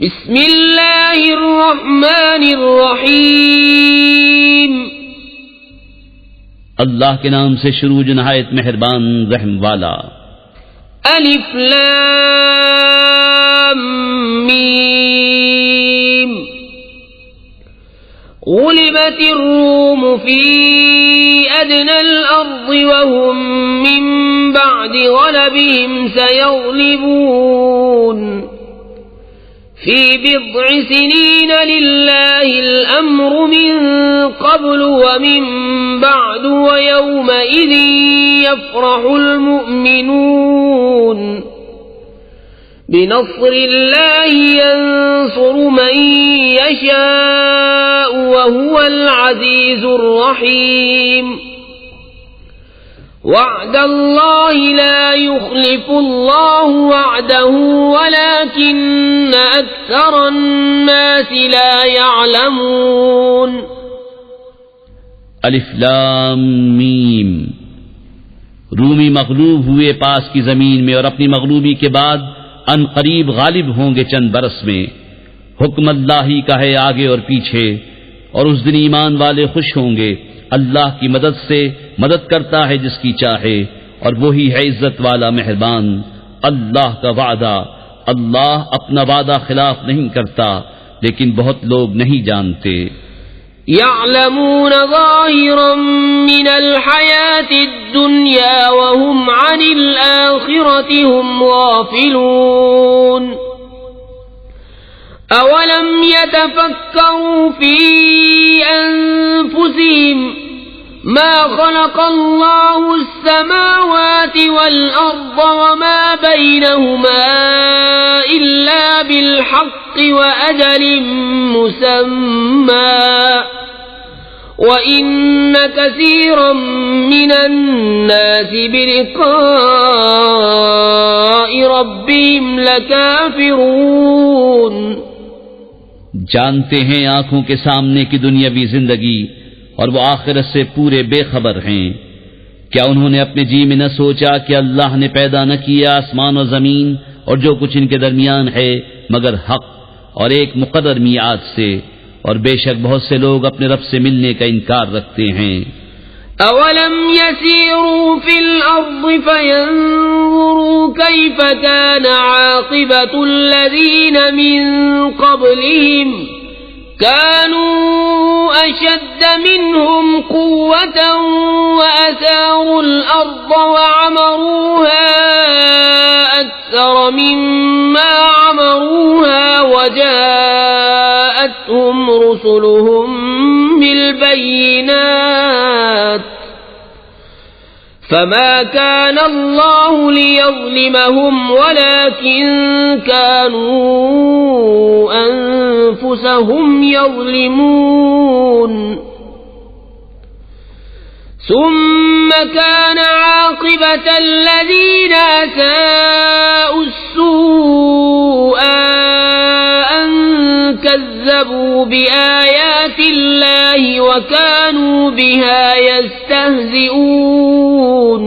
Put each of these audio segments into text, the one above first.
بسم اللہ الرحمن الرحیم اللہ کے نام سے شروع جو نہایت مہربان رحم والا. الف لام میم غلبت الروم في أدنى الأرض وهم من بعد غلبهم سيغلبون في بضع سنين لله الأمر من قبل ومن بعد ويومئذ يفرح المؤمنون بنصر الله ينصر من يشاء وهو العزيز الرحيم وعد الله لا يخلف الله وعده ولكن أكثر الناس لا يعلمون. الف لام میم. رومی مغلوب ہوئے پاس کی زمین میں اور اپنی مغلوبی کے بعد ان قریب غالب ہوں گے چند برس میں. حکم اللہ ہی کا ہے آگے اور پیچھے، اور اس دن ایمان والے خوش ہوں گے. اللہ کی مدد سے مدد کرتا ہے جس کی چاہے، اور وہی ہے عزت والا مہربان. اللہ کا وعدہ، اللہ اپنا وعدہ خلاف نہیں کرتا، لیکن بہت لوگ نہیں جانتے. يعلمون ظاهرا من الحياة الدنيا وهم عن الآخرة هم غافلون. أولم يتفكروا في أنفسهم ما خلق الله السماوات والأرض وما بينهما إلا بالحق وأجل مسمى وإن كثيرا من الناس بلقاء ربهم لكافرون. جانتے ہیں آنکھوں کے سامنے کی دنیاوی زندگی اور وہ آخرت سے پورے بے خبر ہیں. کیا انہوں نے اپنے جی میں نہ سوچا کہ اللہ نے پیدا نہ کیا آسمان و زمین اور جو کچھ ان کے درمیان ہے مگر حق اور ایک مقرر میعاد سے، اور بے شک بہت سے لوگ اپنے رب سے ملنے کا انکار رکھتے ہیں. اولم يسيروا في الارض فينظروا كيف كان عاقبة الذين من قبلهم كانوا أشد منهم قوة وأثاروا الأرض وعمروها أكثر مما عمروها وجاءتهم رسلهم بالبينات فما كان الله ليظلمهم ولكن كانوا أنفسهم يظلمون. ثم كان عاقبة الذين أساءوا السوء أن كذبوا بآيات الله وكانوا بها يستهزئون.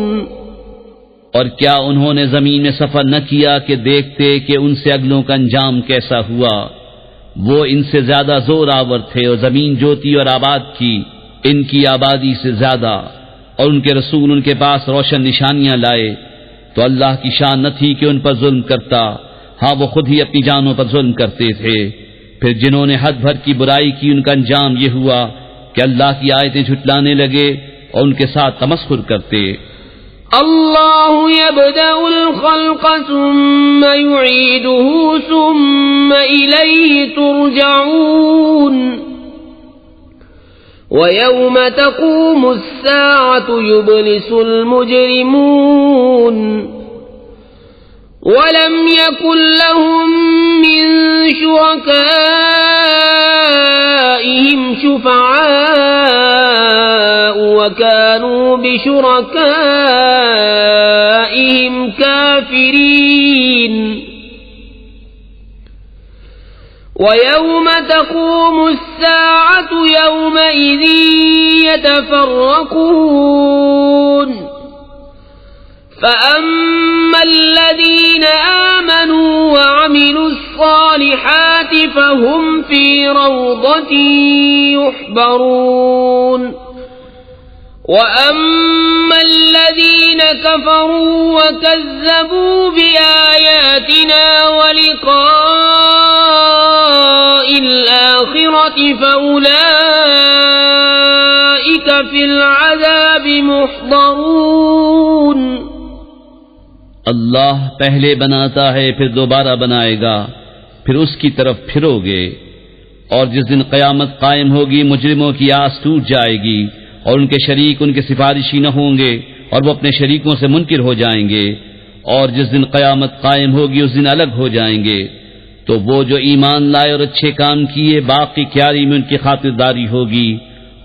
اور کیا انہوں نے زمین میں سفر نہ کیا کہ دیکھتے کہ ان سے اگلوں کا انجام کیسا ہوا؟ وہ ان سے زیادہ زور آور تھے اور زمین جوتی اور آباد کی ان کی آبادی سے زیادہ، اور ان کے رسول ان کے پاس روشن نشانیاں لائے. تو اللہ کی شان نہ تھی کہ ان پر ظلم کرتا، ہاں وہ خود ہی اپنی جانوں پر ظلم کرتے تھے. پھر جنہوں نے حد بھر کی برائی کی ان کا انجام یہ ہوا کہ اللہ کی آیتیں جھٹلانے لگے اور ان کے ساتھ تمسخر کرتے. اللہ یبدأ الخلق ثم یعیدہ ثم الیہ ترجعون. وَيَوْمَ تَقُومُ السَّاعَةُ يُبْلِسُ الْمُجْرِمُونَ وَلَمْ يَكُنْ لَهُم مِّن شُرَكَائِهِمْ شُفَعَاءُ وَكَانُوا بِشُرَكَائِهِمْ كَافِرِينَ. وَيَوْمَ تَقُومُ السَّاعَةُ يَوْمَئِذٍ يَتَفَرَّقُونَ فَأَمَّا الَّذِينَ آمَنُوا وَعَمِلُوا الصَّالِحَاتِ الصالحات فهم في روضة يحبرون وأما الذين كفروا وكذبوا بآياتنا ولقاء الآخرة فأولئك في العذاب محضرون. اللہ پہلے بناتا ہے پھر دوبارہ بنائے گا، پھر اس کی طرف پھرو گے، اور جس دن قیامت قائم ہوگی مجرموں کی آس ٹوٹ جائے گی اور ان کے شریک ان کے سفارشی نہ ہوں گے اور وہ اپنے شریکوں سے منکر ہو جائیں گے، اور جس دن قیامت قائم ہوگی اس دن الگ ہو جائیں گے. تو وہ جو ایمان لائے اور اچھے کام کیے باقی کیاری میں ان کی خاطرداری ہوگی،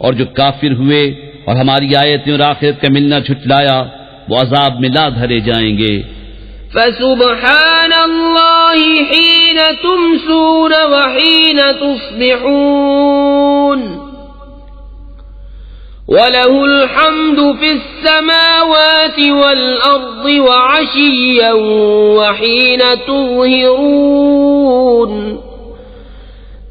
اور جو کافر ہوئے اور ہماری آیتیں اور آخرت کا ملنا جھٹلایا وہ عذاب میں لا دھرے جائیں گے. فسبحان اللہ حین تمسون وحین تصبحون وَلَهُ الْحَمْدُ فِي السَّمَاوَاتِ وَالْأَرْضِ وَعَشِيًّا وَحِينَ تُظْهِرُونَ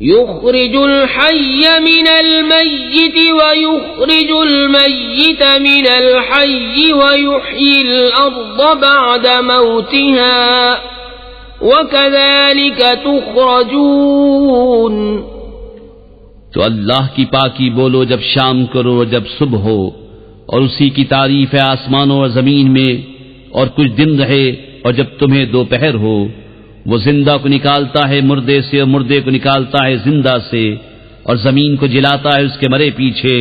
يُخْرِجُ الْحَيَّ مِنَ الْمَيِّتِ وَيُخْرِجُ الْمَيِّتَ مِنَ الْحَيِّ وَيُحْيِي الْأَرْضَ بَعْدَ مَوْتِهَا وَكَذَلِكَ تُخْرَجُونَ. تو اللہ کی پاکی بولو جب شام کرو اور جب صبح ہو، اور اسی کی تعریف ہے آسمانوں اور زمین میں، اور کچھ دن رہے اور جب تمہیں دوپہر ہو. وہ زندہ کو نکالتا ہے مردے سے اور مردے کو نکالتا ہے زندہ سے، اور زمین کو جلاتا ہے اس کے مرے پیچھے،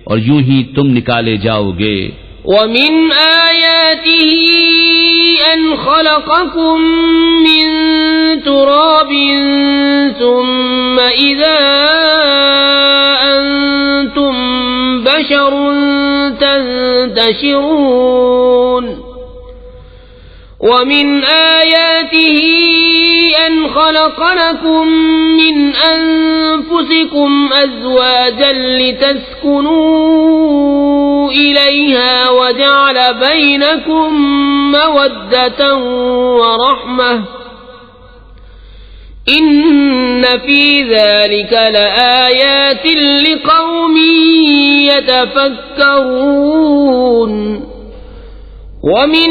اور یوں ہی تم نکالے جاؤ گے. وَمِنْ آيَاتِهِ أَنْ خَلَقَكُم مِّن تُرَابٍ ثُمَّ إِذَا أَنْتُمْ بَشَرٌ تَنْتَشِرُونَ. وَمِنْ آيَاتِهِ أَنْ خَلَقَ لَكُم مِّنْ أَنفُسِكُمْ أَزْوَاجًا لِتَسْكُنُوا إِلَيْهَا وَجَعَلَ بَيْنَكُم مَّوَدَّةً وَرَحْمَةً إِنَّ فِي ذَلِكَ لَآيَاتٍ لِقَوْمٍ يَتَفَكَّرُونَ. وَمِنْ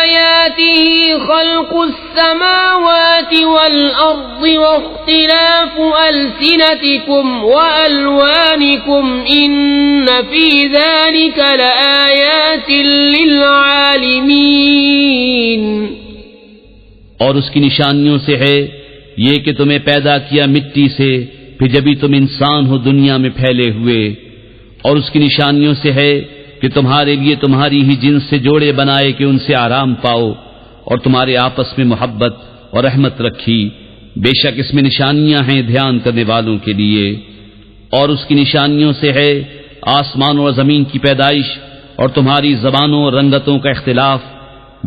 آيَاتِهِ خَلْقُ السَّمَاوَاتِ وَالْأَرْضِ وَاخْتِلَافُ أَلْسِنَتِكُمْ وَأَلْوَانِكُمْ إِنَّ فِي ذَلِكَ لَآيَاتٍ لِلْعَالِمِينَ. اور اس کی نشانیوں سے ہے یہ کہ تمہیں پیدا کیا مٹی سے، پھر جبھی تم انسان ہو دنیا میں پھیلے ہوئے. اور اس کی نشانیوں سے ہے کہ تمہارے لیے تمہاری ہی جنس سے جوڑے بنائے کہ ان سے آرام پاؤ، اور تمہارے آپس میں محبت اور رحمت رکھی. بے شک اس میں نشانیاں ہیں دھیان کرنے والوں کے لیے. اور اس کی نشانیوں سے ہے آسمان اور زمین کی پیدائش اور تمہاری زبانوں اور رنگتوں کا اختلاف.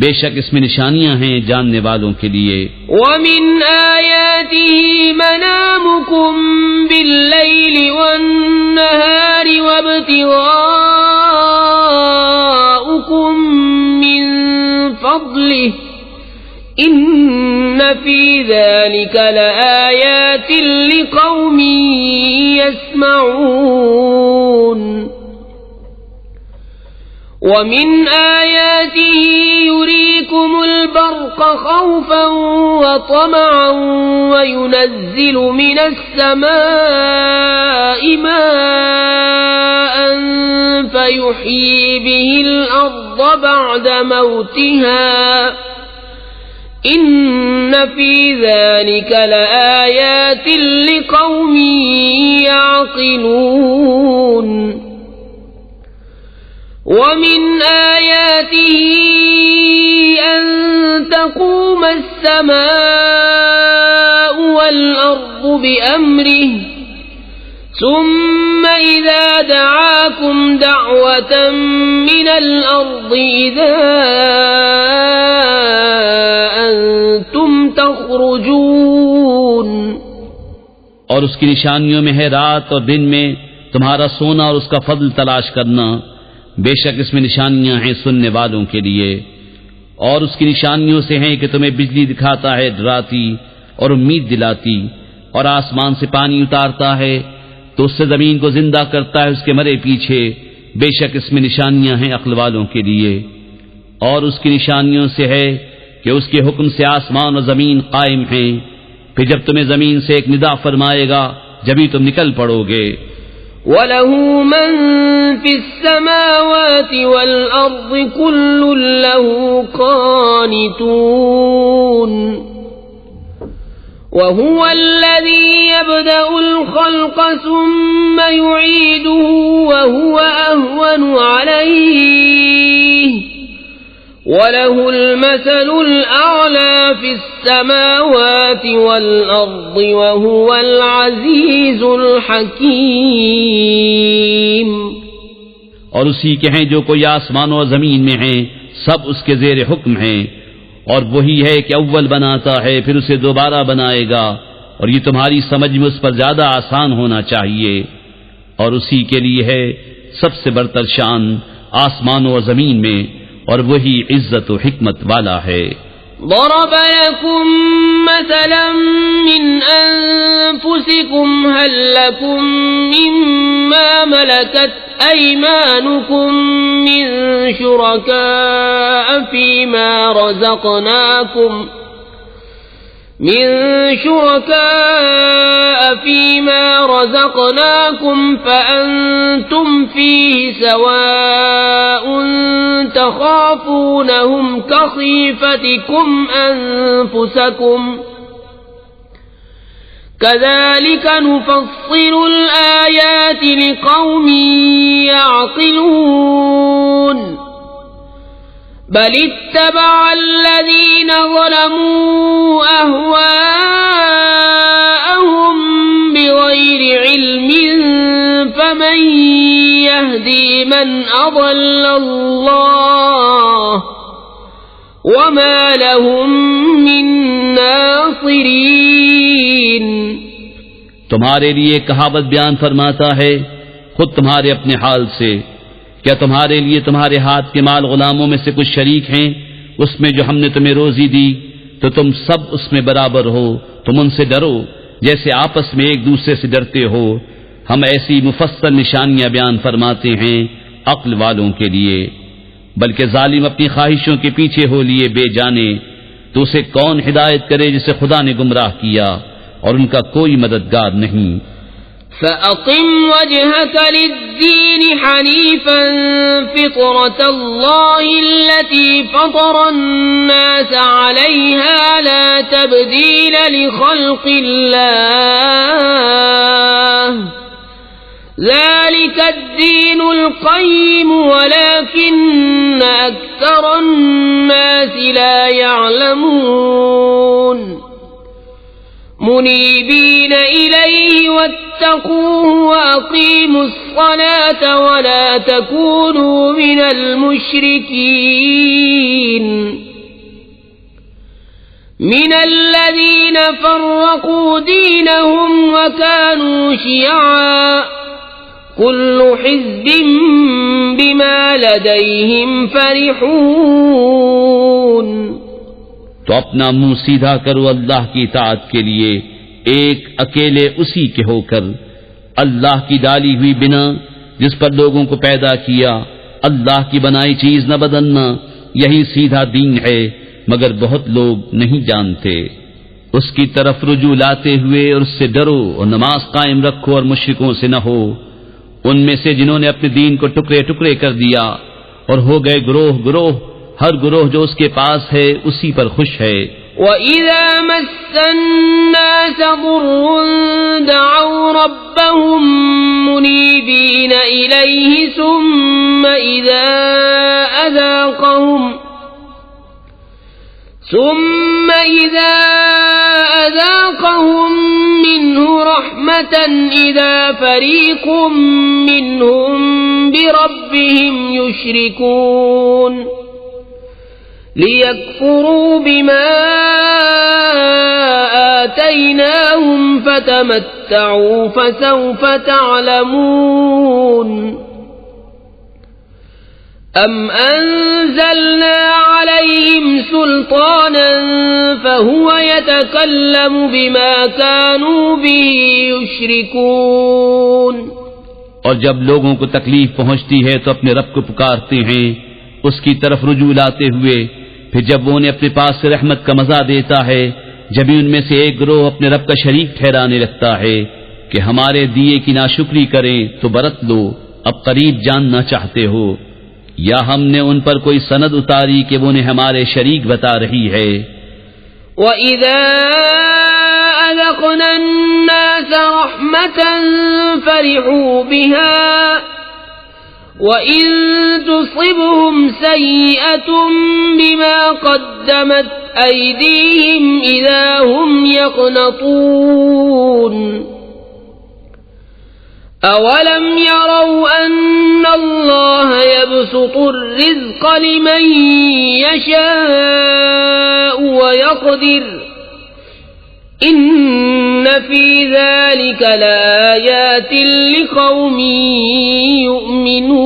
بے شک اس میں نشانیاں ہیں جاننے والوں کے لیے. وَمِنْ آيَاتِهِ مَنَامُكُمْ بِاللَّيْلِ وَالنَّهَارِ وَابْتِغَاؤُكُمْ مِنْ فَضْلِهِ إِنَّ فِي ذَلِكَ لَآيَاتٍ لِقَوْمٍ يَسْمَعُونَ. وَمِنْ آيَاتِهِ يُرِيكُمُ الْبَرْقَ خَوْفًا وَطَمَعًا وَيُنَزِّلُ مِنَ السَّمَاءِ مَاءً فَيُحْيِي بِهِ الْأَرْضَ بَعْدَ مَوْتِهَا إِنَّ فِي ذَلِكَ لَآيَاتٍ لِقَوْمٍ يَعْقِلُونَ. وَمِنْ آيَاتِهِ أَن تَقُومَ السَّمَاءُ وَالْأَرْضُ بِأَمْرِهِ ثُمَّ إِذَا دَعَاكُمْ دَعْوَةً مِّنَ الْأَرْضِ إِذَا أَنْتُمْ تَخْرُجُونَ. اور اس کی نشانیوں میں ہے رات اور دن میں تمہارا سونا اور اس کا فضل تلاش کرنا. بے شک اس میں نشانیاں ہیں سننے والوں کے لیے. اور اس کی نشانیوں سے ہیں کہ تمہیں بجلی دکھاتا ہے ڈراتی اور امید دلاتی، اور آسمان سے پانی اتارتا ہے تو اس سے زمین کو زندہ کرتا ہے اس کے مرے پیچھے، بے شک اس میں نشانیاں ہیں عقل والوں کے لیے۔ اور اس کی نشانیوں سے ہے کہ اس کے حکم سے آسمان و زمین قائم ہیں، پھر جب تمہیں زمین سے ایک ندا فرمائے گا جبھی تم نکل پڑو گے۔ وَلَهُ مَن فِي السَّمَاوَاتِ وَالْأَرْضِ كُلٌّ لَّهُ قَانِتُونَ وَهُوَ الَّذِي يَبْدَأُ الْخَلْقَ ثُمَّ يُعِيدُهُ وَهُوَ أَهْوَنُ عَلَيْهِ وَلَهُ الْمَثَلُ الْأَعْلَى فِي السَّمَاوَاتِ وَالْأَرْضِ وَهُوَ الْعَزِيزُ الْحَكِيمُ۔ اور اسی کے ہیں جو کوئی آسمان و زمین میں ہیں، سب اس کے زیر حکم ہیں، اور وہی ہے کہ اول بناتا ہے پھر اسے دوبارہ بنائے گا، اور یہ تمہاری سمجھ میں اس پر زیادہ آسان ہونا چاہیے۔ اور اسی کے لیے ہے سب سے برتر شان آسمانوں و زمین میں، اور وہی عزت و حکمت والا ہے۔ ضرب لكم مثلا من أنفسكم هل لكم مما ملكت أيمانكم من شركاء فيما رزقناكم فأنتم فيه سواء تخافونهم كخيفتكم أنفسكم كذلك نفصل الآيات لقوم يعقلون بل اتبع الذين ظلموا أهواءهم بغير علم فمن يهدي من أضل الله وما لهم من ناصرين۔ تمہارے لیے کہاوت بیان فرماتا ہے خود تمہارے اپنے حال سے، کیا تمہارے لیے تمہارے ہاتھ کے مال غلاموں میں سے کچھ شریک ہیں اس میں جو ہم نے تمہیں روزی دی؟ تو تم سب اس میں برابر ہو، تم ان سے ڈرو جیسے آپس میں ایک دوسرے سے ڈرتے ہو۔ ہم ایسی مفصل نشانیاں بیان فرماتے ہیں عقل والوں کے لیے۔ بلکہ ظالم اپنی خواہشوں کے پیچھے ہو لیے بے جانے، تو اسے کون ہدایت کرے جسے خدا نے گمراہ کیا، اور ان کا کوئی مددگار نہیں۔ فَأَقِمْ وَجْهَكَ لِلدِّينِ حَنِيفًا فِطْرَةَ اللَّهِ الَّتِي فَطَرَ النَّاسَ عَلَيْهَا لَا تَبْدِيلَ لِخَلْقِ اللَّهِ ذَلِكَ الدِّينُ الْقَيِّمُ وَلَكِنَّ أَكْثَرَ النَّاسِ لَا يَعْلَمُونَ منيبين إليه واتقوه وأقيموا الصلاة ولا تكونوا من المشركين من الذين فرقوا دينهم وكانوا شيعا كل حزب بما لديهم فرحون۔ تو اپنا منہ سیدھا کرو اللہ کی اطاعت کے لیے، ایک اکیلے اسی کے ہو کر، اللہ کی ڈالی ہوئی بنا جس پر لوگوں کو پیدا کیا، اللہ کی بنائی چیز نہ بدلنا، یہی سیدھا دین ہے، مگر بہت لوگ نہیں جانتے۔ اس کی طرف رجوع لاتے ہوئے اور اس سے ڈرو اور نماز قائم رکھو اور مشرکوں سے نہ ہو، ان میں سے جنہوں نے اپنے دین کو ٹکڑے ٹکڑے کر دیا اور ہو گئے گروہ گروہ، ہر گروہ جو اس کے پاس ہے اسی پر خوش ہے۔ وَإِذَا مَسَّ النَّاسَ ضُرٌّ دَعَوْا رَبَّهُم مُّنِيبِينَ إِلَيْهِ ثُمَّ إِذَا أَذَاقَهُم مِّنْهُ رَحْمَةً إِذَا فَرِيقٌ مِّنْهُم بِرَبِّهِمْ يُشْرِكُونَ لِيَكْفُرُوا بِمَا آتَيْنَاهُمْ فَتَمَتَّعُوا فَسَوْفَ تَعْلَمُونَ أم أنزلنا عليهم سلطانا فهو يتكلم بما كانوا به يشركون. اور جب لوگوں کو تکلیف پہنچتی ہے تو اپنے رب کو پکارتے ہیں اس کی طرف رجوع لاتے ہوئے، پھر جب وہ انہیں اپنے پاس سے رحمت کا مزہ دیتا ہے، جبھی ان میں سے ایک گروہ اپنے رب کا شریک ٹھہرانے لگتا ہے کہ ہمارے دیے کی ناشکری کریں تو برت لو، اب قریب جاننا چاہتے ہو، یا ہم نے ان پر کوئی سند اتاری کہ وہ انہیں ہمارے شریک بتا رہی ہے. وَإِذَا أَذَقْنَا النَّاسَ رَحْمَةً فَرِحُوا بِهَا وَإِن تُصِبْهُمْ سَيِّئَةٌ بِمَا قَدَّمَتْ أَيْدِيهِمْ إِذَا هُمْ يَقْنَطُونَ. أَوَلَمْ يَرَوْا أَنَّ اللَّهَ يَبْسُطُ الرِّزْقَ لِمَن يَشَاءُ وَيَقْدِرُ إِنَّ فِي ذَلِكَ لَآيَاتٍ لِقَوْمٍ يُؤْمِنُونَ.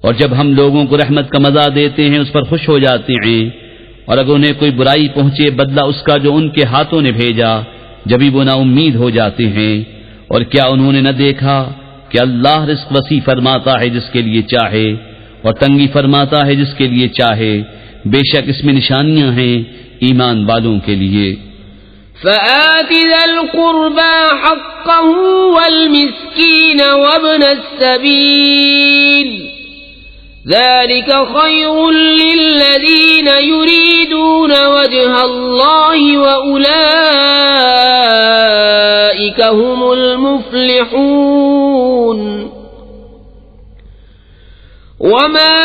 اور جب ہم لوگوں کو رحمت کا مزہ دیتے ہیں اس پر خوش ہو جاتے ہیں، اور اگر انہیں کوئی برائی پہنچے بدلہ اس کا جو ان کے ہاتھوں نے بھیجا، جبھی وہ نا امید ہو جاتے ہیں. اور کیا انہوں نے نہ دیکھا کہ اللہ رزق وسیع فرماتا ہے جس کے لیے چاہے اور تنگی فرماتا ہے جس کے لیے چاہے، بے شک اس میں نشانیاں ہیں ایمان والوں کے لیے. فآت ذا القربى حقه والمسكين وابن السبيل ذلك خير للذين يريدون وجه الله وأولئك هم المفلحون. وما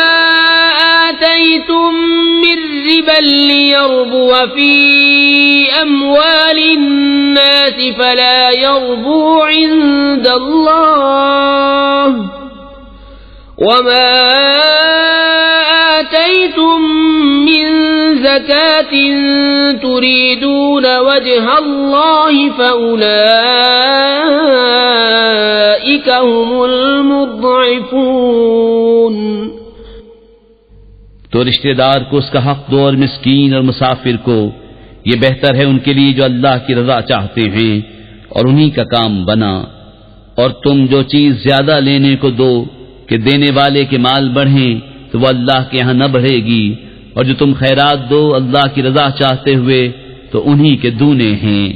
آتيتم من ربا ليربو في أموال الناس فلا يربو عند الله وما آتيتم من زكاة تريدون وجه الله فأولئك هم المضعفون. تو رشتہ دار کو اس کا حق دو اور مسکین اور مسافر کو، یہ بہتر ہے ان کے لیے جو اللہ کی رضا چاہتے ہیں اور انہی کا کام بنا. اور تم جو چیز زیادہ لینے کو دو کہ دینے والے کے مال بڑھیں تو وہ اللہ کے ہاں نہ بڑھے گی، اور جو تم خیرات دو اللہ کی رضا چاہتے ہوئے تو انہی کے دونے ہیں.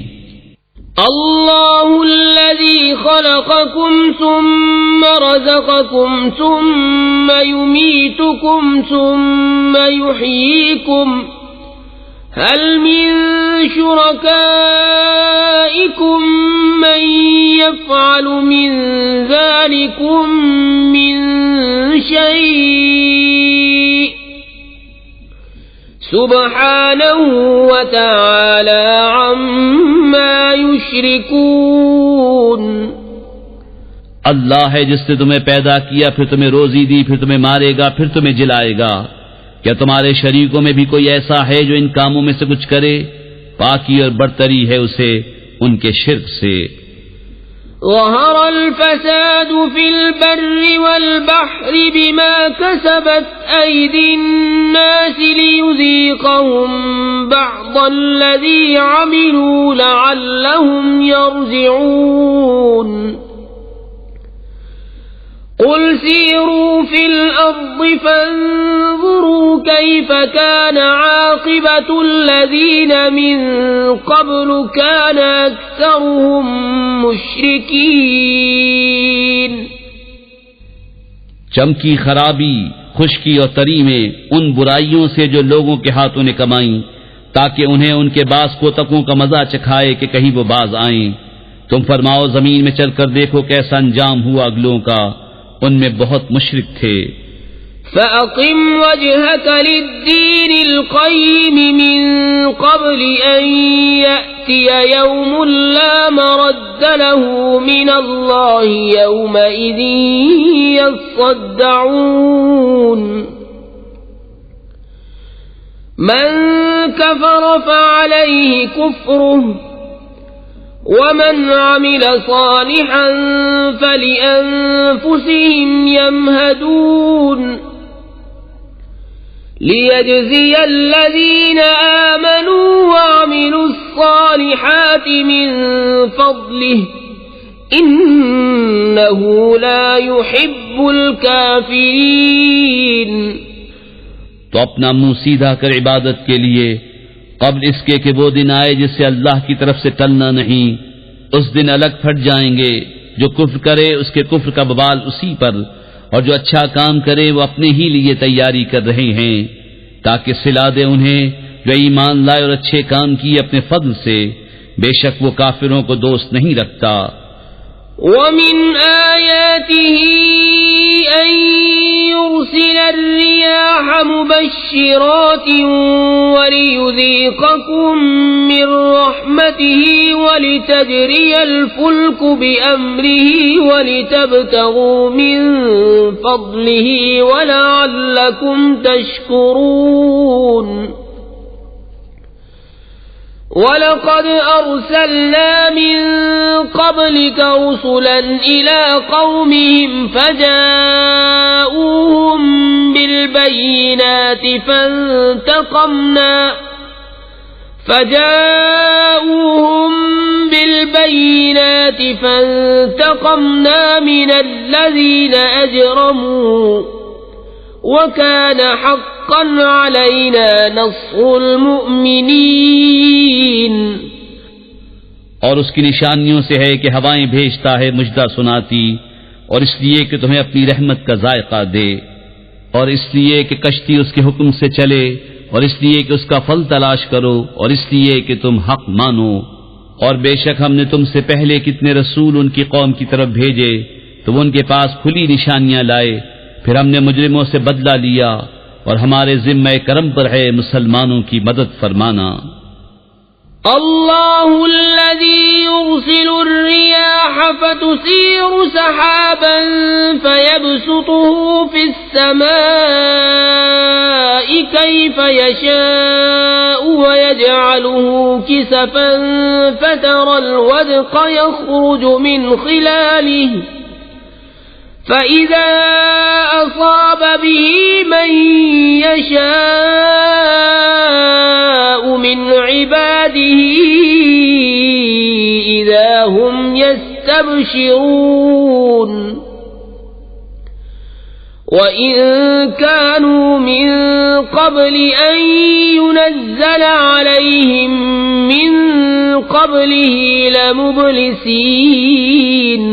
اللہ الذی خلقکم ثم رزقکم ثم یمیتکم ثم یحییکم هل من شرکائکم من يفعل من ذلكم من شيء سبحانه وتعالى عما يشركون. اللہ ہے جس نے تمہیں پیدا کیا، پھر تمہیں روزی دی، پھر تمہیں مارے گا، پھر تمہیں جلائے گا. کیا تمہارے شریکوں میں بھی کوئی ایسا ہے جو ان کاموں میں سے کچھ کرے؟ پاکی اور برتری ہے اسے ان کے شرک سے. ظهر الفساد في البر والبحر بما كسبت أيدي الناس ليذيقهم بعض الذي عملوا لعلهم يرجعون. قل سيروا في الأرض فانظروا كيف كان عاقبة الذين من قبل كان أكثرهم مشركين. چمکی خرابی، خشکی اور تری میں ان برائیوں سے جو لوگوں کے ہاتھوں نے کمائیں، تاکہ انہیں ان کے بعض کوتکوں کا مزہ چکھائے کہ کہیں وہ باز آئیں. تم فرماؤ زمین میں چل کر دیکھو کیسا انجام ہوا اگلوں کا، ان میں بہت مشرک تھے. فَأَقِمْ وَجْهَكَ لِلدِّينِ الْقَيِّمِ مِنْ قَبْلِ أَنْ يَأْتِيَ يَوْمٌ لَا مَرَدَّ لَهُ مِنَ اللَّهِ يَوْمَئِذٍ يَصَّدَّعُونَ. مَنْ كَفَرَ فَعَلَيْهِ كُفْرُهُ ومن عمل صالحا فلأنفسهم يمهدون ليجزي الذين آمنوا وعملوا الصالحات من فضله إنه لا يحب الكافرين۔ تو اپنا منہ سیدھا کر عبادت کے لیے قبل اس کے کہ وہ دن آئے جس سے اللہ کی طرف سے ٹلنا نہیں۔ اس دن الگ پھٹ جائیں گے، جو کفر کرے اس کے کفر کا ببال اسی پر، اور جو اچھا کام کرے وہ اپنے ہی لیے تیاری کر رہے ہیں تاکہ صلا دے انہیں جو ایمان لائے اور اچھے کام کیے اپنے فضل سے، بے شک وہ کافروں کو دوست نہیں رکھتا۔ ومن آياته أن يرسل الرياح مبشرات وليذيقكم من رحمته ولتجري الفلك بأمره ولتبتغوا من فضله ولعلكم تشكرون۔ وَلَقَدْ أَرْسَلْنَا مِن قَبْلِكَ رُسُلًا إِلَى قَوْمِهِمْ فَجَاءُوهُم بِالْبَيِّنَاتِ فَانْتَقَمْنَا مِنَ الَّذِينَ أَجْرَمُوا وَكَانَ حَقًّا عَلَيْنَا نَصْرُ الْمُؤْمِنِينَ۔ اور اس کی نشانیوں سے ہے کہ ہوائیں بھیجتا ہے مجدہ سناتی، اور اس لیے کہ تمہیں اپنی رحمت کا ذائقہ دے، اور اس لیے کہ کشتی اس کے حکم سے چلے، اور اس لیے کہ اس کا پھل تلاش کرو، اور اس لیے کہ تم حق مانو۔ اور بے شک ہم نے تم سے پہلے کتنے رسول ان کی قوم کی طرف بھیجے تو وہ ان کے پاس کھلی نشانیاں لائے، پھر ہم نے مجرموں سے بدلہ لیا، اور ہمارے ذمہ کرم پر ہے مسلمانوں کی مدد فرمانا۔ اللہ الذی یرسل الرياح فتثير سحابا فيبسطه في السماء كيف يشاء ويجعله كسفا فترى الودق يخرج من خلاله فَإِذَا أَصَابَ بِهِ مَن يَشَاءُ مِنْ عِبَادِهِ إِذَا هُمْ يَسْتَبْشِرُونَ۔ وَإِن كَانُوا مِن قَبْلِ أَن يُنَزَّلَ عَلَيْهِم مِّن قَبْلِهِ لَمُبْلِسِينَ۔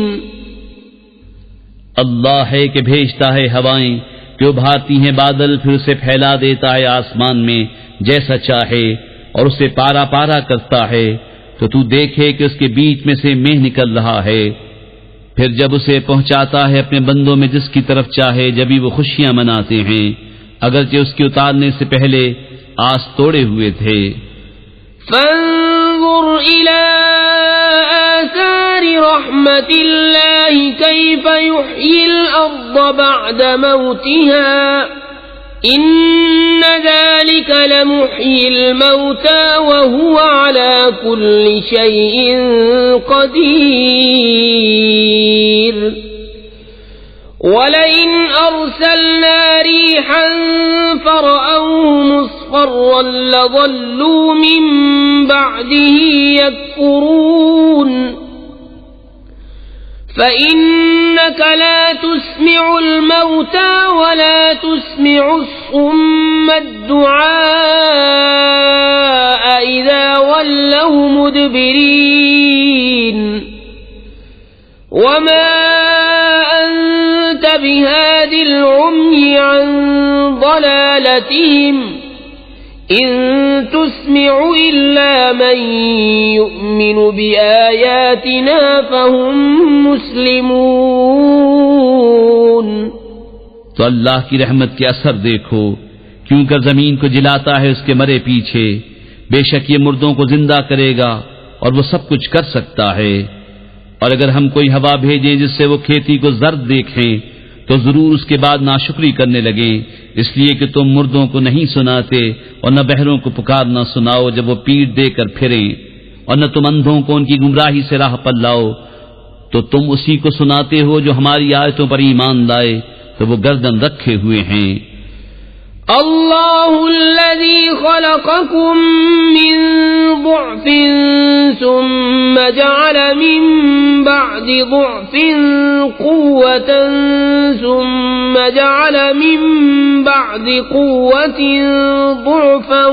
اللہ ہے کہ بھیجتا ہے ہوائیں کہ ابھارتی ہیں بادل، پھر اسے پھیلا دیتا ہے آسمان میں جیسا چاہے، اور اسے پارا پارا کرتا ہے تو تو دیکھے کہ اس کے بیچ میں سے مہ نکل رہا ہے، پھر جب اسے پہنچاتا ہے اپنے بندوں میں جس کی طرف چاہے، جبھی وہ خوشیاں مناتے ہیں اگرچہ اس کے اتارنے سے پہلے آس توڑے ہوئے تھے۔ فانظر إلى آثار رحمة الله كيف يحيي الأرض بعد موتها إن ذلك لمحيي الموتى وهو على كل شيء قدير۔ وَلَئِنْ أَرْسَلْنَا رِيحًا فَرَأَوْهُ مُصْفَرًّا لَظَلُّوا مِن بَعْدِهِ يَكْفُرُونَ۔ فَإِنَّكَ لَا تُسْمِعُ الْمَوْتَى وَلَا تُسْمِعُ الصُّمَّ الدُّعَاءَ إِذَا وَلَّوْا مُدْبِرِينَ۔ وَمَا أَنْتَ بِهَادِ الْعُمْيِ عَنْ ضَلَالَتِهِمْ إِن تُسْمِعُ إِلَّا مَن يُؤْمِنُ بِآيَاتِنَا فَهُمْ مُسْلِمُونَ۔ تو اللہ کی رحمت کے اثر دیکھو، کیوں کر زمین کو جلاتا ہے اس کے مرے پیچھے، بے شک یہ مردوں کو زندہ کرے گا اور وہ سب کچھ کر سکتا ہے۔ اور اگر ہم کوئی ہوا بھیجیں جس سے وہ کھیتی کو زرد دیکھیں تو ضرور اس کے بعد ناشکری کرنے لگیں، اس لیے کہ تم مردوں کو نہیں سناتے اور نہ بہروں کو پکارنا سناؤ جب وہ پیٹ دے کر پھریں، اور نہ تم اندھوں کو ان کی گمراہی سے راہ پر لاؤ، تو تم اسی کو سناتے ہو جو ہماری آیتوں پر ایمان لائے تو وہ گردن رکھے ہوئے ہیں۔ اللہ الذی خلقکم من ضعف ثم جعل من بعد ضعف قوة ثم جعل من بعد قوة ضعفا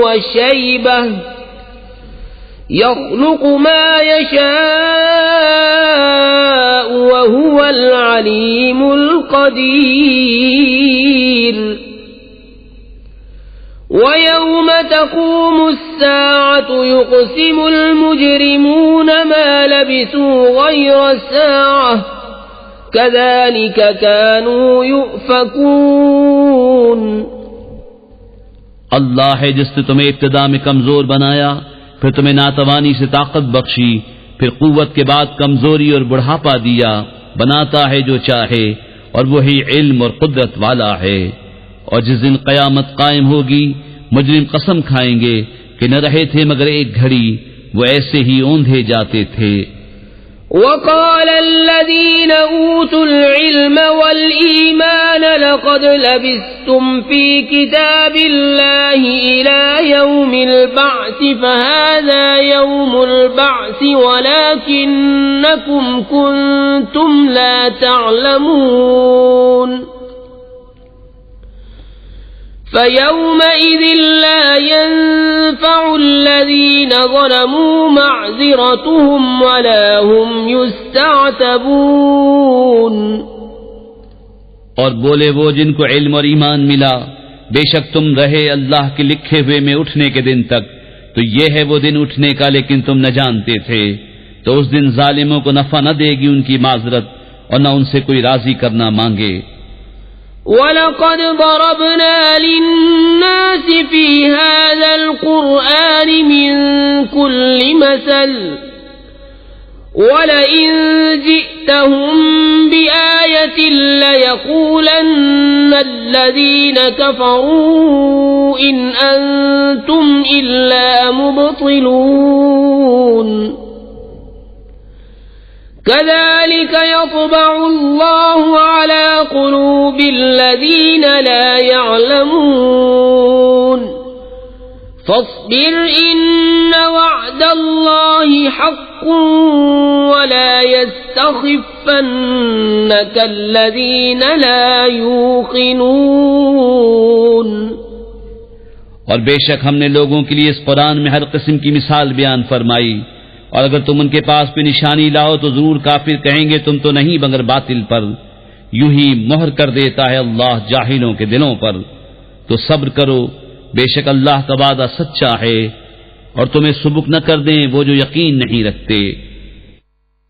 وشیبة يخلق ما يشاء وهو العليم القدير ويوم تقوم الساعة يقسم المجرمون ما لبثوا غير ساعة كذلك كانوا يؤفكون۔ اللہ ہے جس نے تمہیں ابتدا میں کمزور بنایا، پھر تمہیں ناتوانی سے طاقت بخشی، پھر قوت کے بعد کمزوری اور بڑھاپا دیا، بناتا ہے جو چاہے اور وہی علم اور قدرت والا ہے۔ اور جس دن قیامت قائم ہوگی مجرم قسم کھائیں گے کہ نہ رہے تھے مگر ایک گھڑی، وہ ایسے ہی اوندھے جاتے تھے۔ وقال الذين أوتوا العلم والإيمان لقد لبثتم في كتاب الله إلى يوم البعث فهذا يوم البعث ولكنكم كنتم لا تعلمون فيومئذ لا ينفع الذين ظلموا معذرتهم ولا هم يستعتبون۔ اور بولے وہ جن کو علم اور ایمان ملا، بے شک تم رہے اللہ کے لکھے ہوئے میں اٹھنے کے دن تک، تو یہ ہے وہ دن اٹھنے کا لیکن تم نہ جانتے تھے، تو اس دن ظالموں کو نفع نہ دے گی ان کی معذرت اور نہ ان سے کوئی راضی کرنا مانگے۔ وَلَقَدْ ضَرَبْنَا لِلنَّاسِ فِي هَذَا الْقُرْآنِ مِنْ كُلِّ مَثَلٍ وَلَئِنْ جِئْتَهُمْ بِآيَةٍ لَيَقُولَنَّ الَّذِينَ كَفَرُوا إِنْ أَنْتُمْ إِلَّا مُبْطِلُونَ كذلك يطبع الله على قلوب الذين لا يعلمون فاصبر إن وعد الله حق ولا يستخفنك الذين لا يوقنون۔ اور بے شک ہم نے لوگوں کے لیے اس قرآن میں ہر قسم کی مثال بیان فرمائی، اور اگر تم ان کے پاس بھی نشانی لاؤ تو ضرور کافر کہیں گے تم تو نہیں مگر باطل پر، یوں ہی مہر کر دیتا ہے اللہ جاہلوں کے دلوں پر۔ تو صبر کرو، بے شک اللہ کا وعدہ سچا ہے، اور تمہیں سبک نہ کر دیں وہ جو یقین نہیں رکھتے۔